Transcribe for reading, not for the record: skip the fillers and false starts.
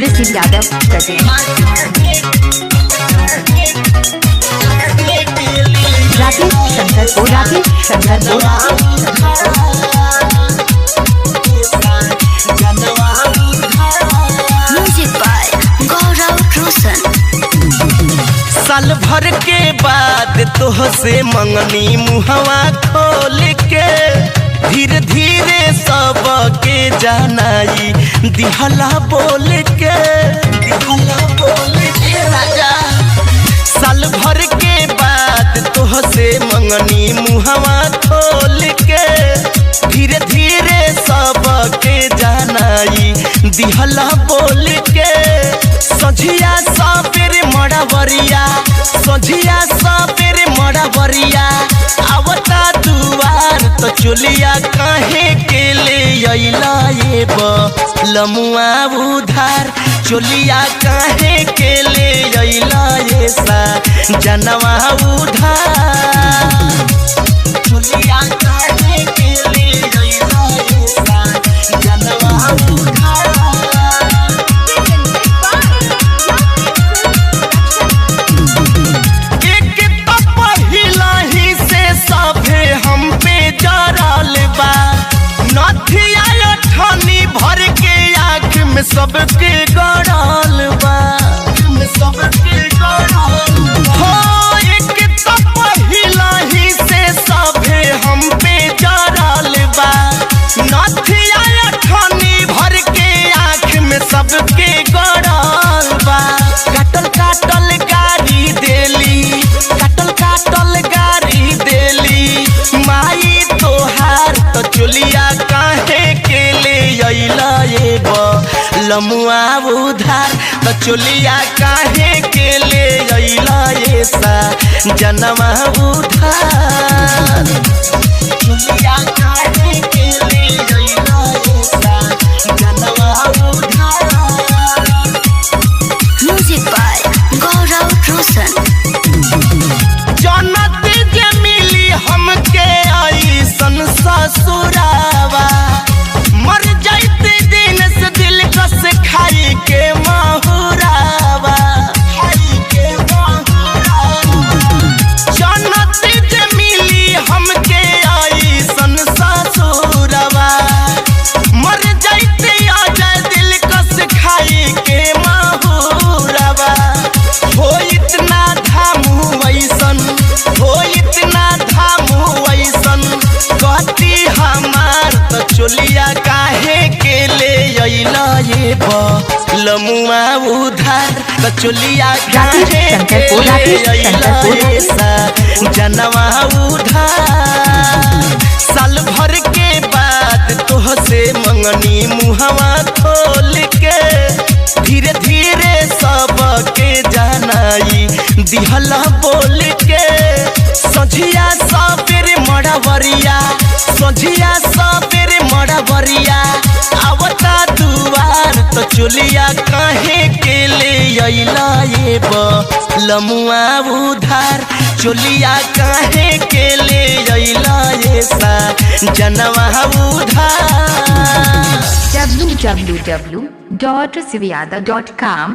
Rishi Yadav present Rakesh Shankar music by Gaurav Roshan. साल भर के बाद तोहसे मंगनी मुहवा खोल के धीरे धीरे सब के जानाई दिहला बोल के राजा। साल भर के बाद तोहसे मंगनी मुहवा खोल के धीरे धीरे सब के जानाई दिहला बोल के सझिया सबेर मड़बरिया सझिया सबेर मड़बरिया आवता दुआर तो चुलिया काहे के ले अइला ये लमुआ उधार चुलिया काहे के ले अइला ये सा जनवा उधार चुलिया काहे के ले अइला ये सा जनवा उधार। सबके गड़ल बा हो एक तो पहिला ही से सभे हम पे जड़ल बा नथिया अठनी भर के आँख में सबके गड़ल बा काटल काटल गाड़ी देली काटल काटल गाड़ी देली माई तोहार तो चुलिया काहे के ले अइला ये लमुआ उधार तो चुलिया काहे के ले अइला ये सा जनवा उधार चुलिया काहे के ले अइला ये सा जनवा उधार। म्यूजिक बाय गौरव रोशन। जन्नत जे मिली हमके ऐसन ससुरावा मर जाते दिन से दिल कस खाई के माहुरावा जन्नत जे मिली हमके ऐसन ससुरावा मर जाते आ जाए दिल कस खाई के माहुरावा हो इतना धामू वैसन हो इतना धामू वैसन कहती हमार तो चुलिया काहे के ले अइला ये लमुआ उधार तो चुलिया काहे के ले अइला ये सा जनवा उधार। साल भर के बाद तोहसे मंगनी मुहवा खोल के धीरे धीरे सब के जानाई दिहला बोल के सझिया सबेर मड़बरिया सझिया सबेर मड़बरिया आवता दुआर तो चुलिया काहे के ले अइला ये लमुआ उधार चुलिया काहे के ले अइला ये सा जनवा उधार। www.rcvyada.com